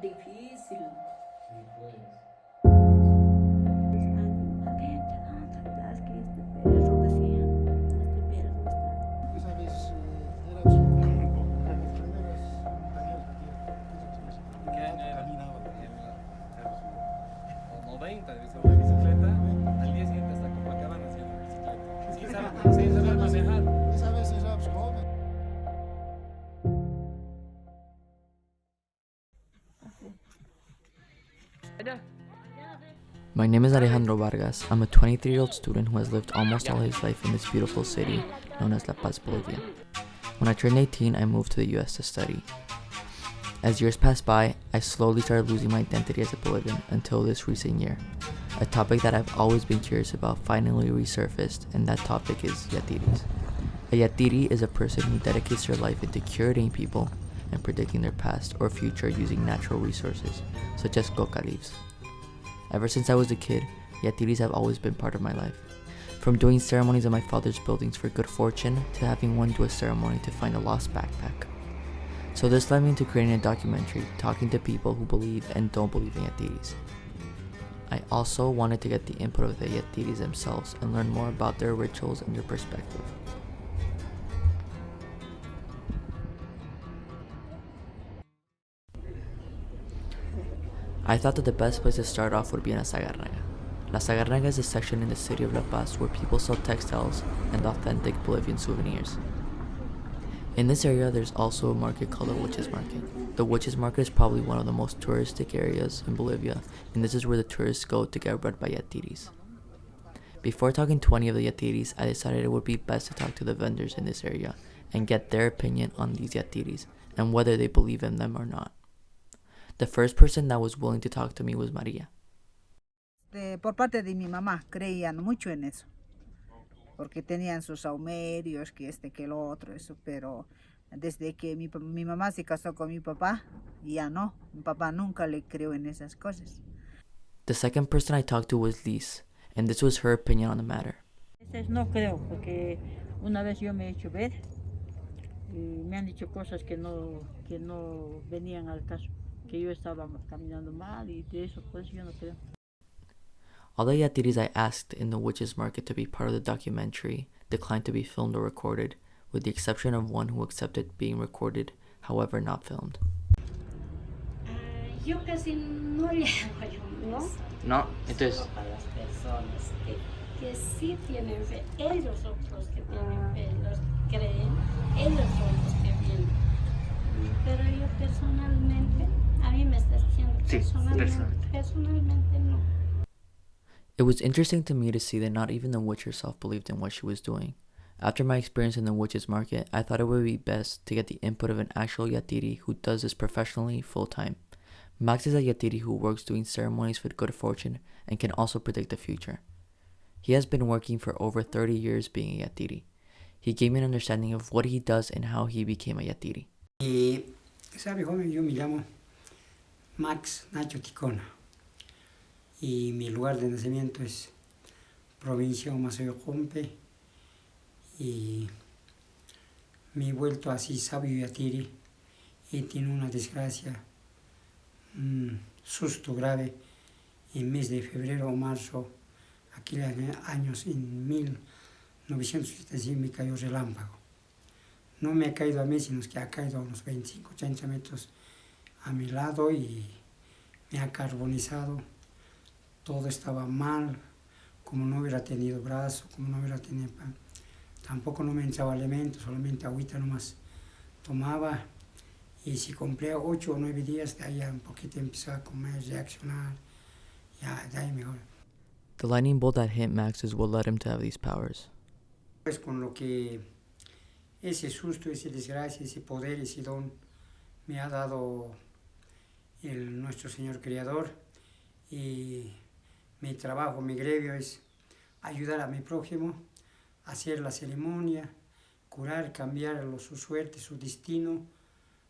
difícil. Sí, pues. Esa vez era las primeras montañas que ¿Qué año era? caminaba. O 90 debe ser una bicicleta. Al día siguiente hasta Copacabana haciendo bicicleta. Sin saber manejar. Esa vez era joven. My name is Alejandro Vargas. I'm a 23-year-old student who has lived almost all his life in this beautiful city known as La Paz, Bolivia. When I turned 18, I moved to the US to study. As years passed by, I slowly started losing my identity as a Bolivian until this recent year. A topic that I've always been curious about finally resurfaced, and that topic is Yatiris. A Yatiri is a person who dedicates their life into curating people and predicting their past or future using natural resources, such as coca leaves. Ever since I was a kid, Yatiris have always been part of my life. From doing ceremonies in my father's buildings for good fortune to having one do a ceremony to find a lost backpack. So this led me into creating a documentary, talking to people who believe and don't believe in Yatiris. I also wanted to get the input of the Yatiris themselves and learn more about their rituals and their perspective. I thought that the best place to start off would be in a sagarnaga. La Sagarnaga is a section in the city of La Paz where people sell textiles and authentic Bolivian souvenirs. In this area, there's also a market called the Witches Market. The Witches Market is probably one of the most touristic areas in Bolivia, and this is where the tourists go to get read by Yatiris. Before talking to any of the Yatiris, I decided it would be best to talk to the vendors in this area and get their opinion on these Yatiris and whether they believe in them or not. The first person that was willing to talk to me was Maria. Por parte de mi mamá creían mucho en eso, porque tenían sus saumerios, que lo otro, eso, pero desde que mi mamá se casó con mi papá, ya no, mi papá nunca le creó en esas cosas. The second person I talked to was Liz, and this was her opinion on the matter. No creo, porque una vez yo me he hecho ver y me han dicho cosas que no venían al caso, que yo estaba caminando mal y de eso, pues yo no creo. All the Yatiris I asked in the Witches Market to be part of the documentary declined to be filmed or recorded, with the exception of one who accepted being recorded, however not filmed. Yo casi no le hago yo ¿no? No, entonces... Solo para las personas que sí tienen fe, ellos son los que tienen fe, los que creen, ellos son los que vienen. Pero yo personalmente, a mí me está diciendo personalmente no. It was interesting to me to see that not even the witch herself believed in what she was doing. After my experience in the Witches Market, I thought it would be best to get the input of an actual Yatiri who does this professionally full-time. Max is a Yatiri who works doing ceremonies for good fortune and can also predict the future. He has been working for over 30 years being a Yatiri. He gave me an understanding of what he does and how he became a Yatiri. Y sabe, joven, yo me llamo Max Nacho Ticona y mi lugar de nacimiento es provincia Omasoyocompe y me he vuelto así sabio Yatiri y tiene una desgracia, un susto grave en mes de febrero o marzo, aquellos años en 1975 me cayó relámpago. No me ha caído a mí, sino que ha caído a unos 25, 30 metros a mi lado y me ha carbonizado. Todo estaba mal, como no hubiera tenido brazo, como no hubiera tenido pan. Tampoco no me entraba alimento, solamente agüita nomás tomaba. Y si cumplía 8 o 9 días, de ahí ya un poquito empezó a comer, reaccionar, ya de ahí mejor. The lightning bolt that hit Max is what led him to have these powers. Pues con lo que ese susto, esa desgracia, ese poder, ese don me ha dado nuestro Señor Creador y mi trabajo, mi gremio es ayudar a mi prójimo, hacer la ceremonia, curar, cambiar su suerte, su destino,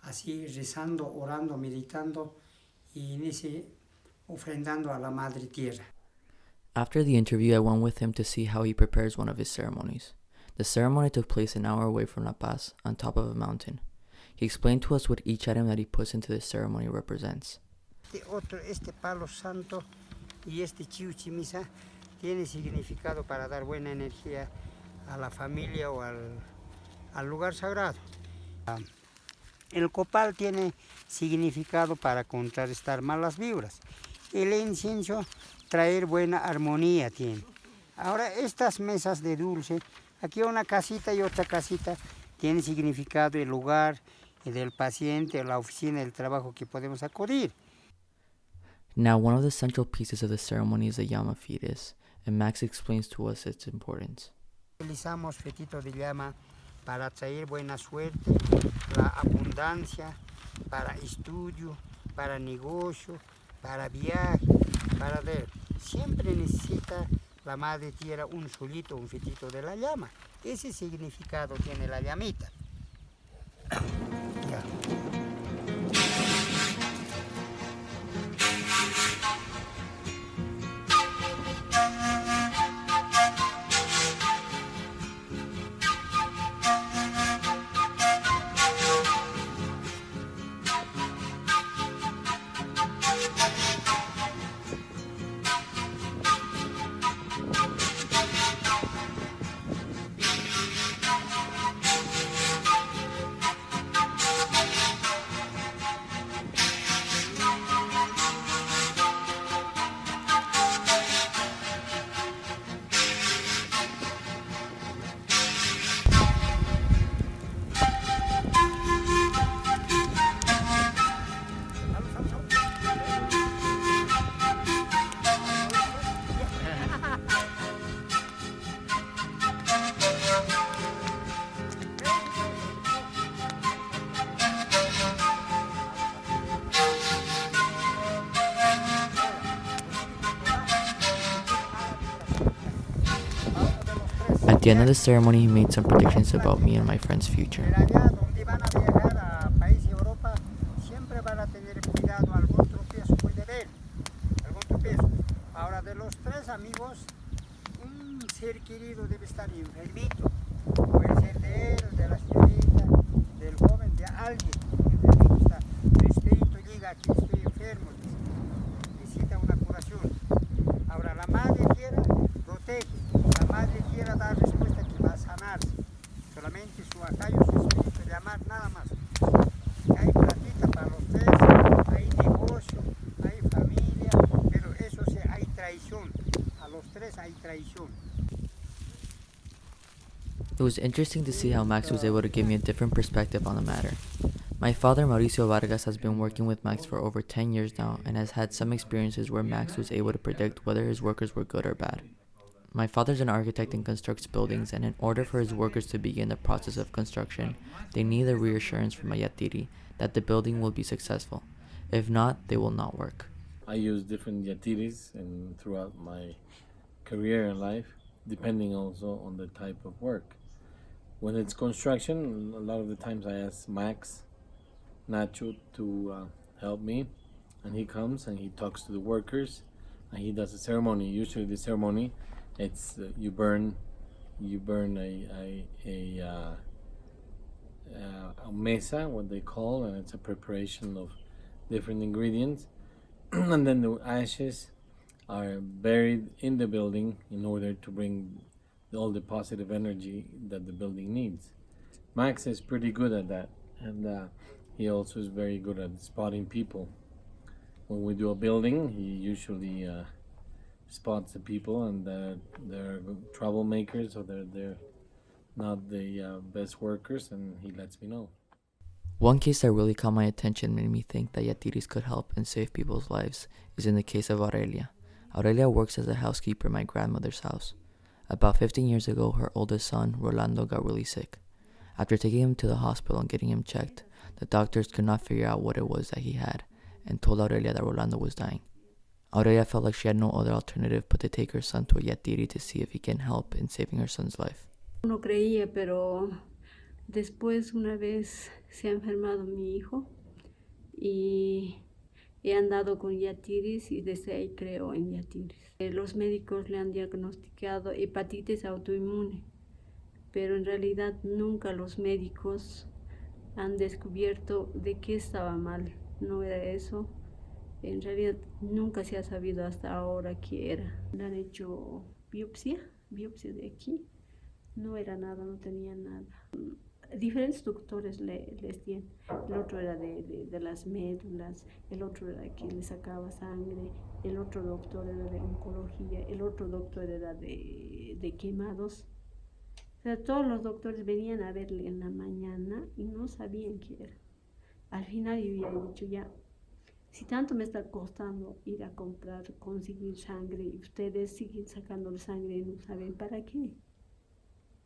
así rezando, orando, meditando y en ese ofrendando a la Madre Tierra. After the interview, I went with him to see how he prepares one of his ceremonies. The ceremony took place an hour away from La Paz, on top of a mountain. He explained to us what each item that he puts into this ceremony represents. Este palo santo y este chiuchimisa tiene significado para dar buena energía a la familia o al lugar sagrado. El copal tiene significado para contrarrestar malas vibras. El incienso traer buena armonía tiene. Ahora estas mesas de dulce, aquí una casita y otra casita, tiene significado el lugar del paciente, la oficina, el trabajo que podemos acudir. Now, one of the central pieces of the ceremony is the llama fetus, and Max explains to us its importance. Utilizamos fetito de llama para traer buena suerte, la abundancia, para estudio, para negocio, para viaje, para ver. Siempre necesita la madre tierra un solito, un fetito de la llama. Ese significado tiene la llamita. Ya. At the end of the ceremony, he made some predictions about me and my friend's future. Allá donde van a viajar a países de Europa, siempre van a tener cuidado, algún tropiezo puede haber, algún tropiezo. Ahora de los tres amigos, un ser querido debe estar enfermito. Puede ser de él, de la señorita, del joven, de alguien. Enfermito está. El espíritu llega aquí, estoy enfermo, necesita una curación. Ahora la madre tierra protege, la madre tierra da respuesta que va a sanarse. Solamente su acayo, su espíritu de amar, nada más. Hay platita para los tres, hay negocio, hay familia, pero eso sí, hay traición. A los tres hay traición. It was interesting to see how Max was able to give me a different perspective on the matter. My father, Mauricio Vargas, has been working with Max for over 10 years now and has had some experiences where Max was able to predict whether his workers were good or bad. My father's an architect and constructs buildings, and in order for his workers to begin the process of construction, they need the reassurance from a Yatiri that the building will be successful. If not, they will not work. I use different Yatiris and throughout my career and life, depending also on the type of work. When it's construction, a lot of the times I ask Max, Nacho to help me, and he comes and he talks to the workers, and he does a ceremony. Usually, the ceremony, it's you burn a mesa, what they call, and it's a preparation of different ingredients, and then the ashes are buried in the building in order to bring all the positive energy that the building needs. Max is pretty good at that, and he also is very good at spotting people. When we do a building, he usually spots the people, and they're troublemakers, or they're not the best workers, and he lets me know. One case that really caught my attention and made me think that Yatiris could help and save people's lives is in the case of Aurelia. Aurelia works as a housekeeper in my grandmother's house. About 15 years ago, her oldest son, Rolando, got really sick. After taking him to the hospital and getting him checked, the doctors could not figure out what it was that he had and told Aurelia that Rolando was dying. Aurelia felt like she had no other alternative but to take her son to a Yatiri to see if he can help in saving her son's life. No creía, pero después una vez se ha enfermado mi hijo y he andado con Yatiris y desde ahí creo en Yatiris. Los médicos le han diagnosticado hepatitis autoinmune, pero en realidad nunca los médicos han descubierto de qué estaba mal. No era eso, En realidad nunca se ha sabido hasta ahora qué era. Le han hecho biopsia de aquí. No era nada, no tenía nada. Diferentes doctores les tienen. El otro era de las médulas, el otro era que le sacaba sangre, el otro doctor era de oncología, el otro doctor era de quemados. O sea, todos los doctores venían a verle en la mañana y no sabían qué era. Al final yo ya he dicho, ya, si tanto me está costando ir a comprar, conseguir sangre, y ustedes siguen sacándole sangre y no saben para qué.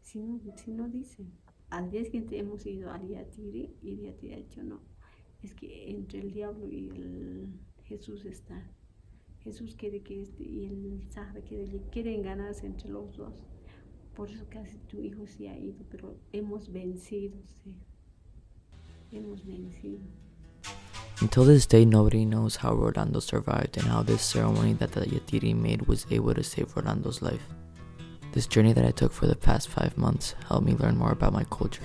Si no dicen. Al día siguiente hemos ido al Yatiri y el Yatiri ha dicho, no, es que entre el diablo y el Jesús está. Jesús quiere que y el Sahara quieren ganarse entre los dos. Por eso casi tu hijo se ha ido, pero hemos vencido, sí. Hemos vencido. Until this day, nobody knows how Rolando survived and how this ceremony that the Yatiri made was able to save Rolando's life. This journey that I took for the past 5 months helped me learn more about my culture.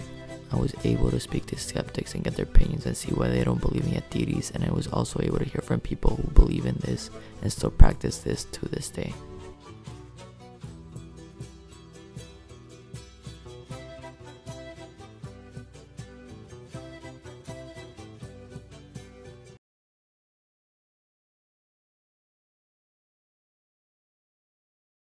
I was able to speak to skeptics and get their opinions and see why they don't believe in Yatiris, and I was also able to hear from people who believe in this and still practice this to this day.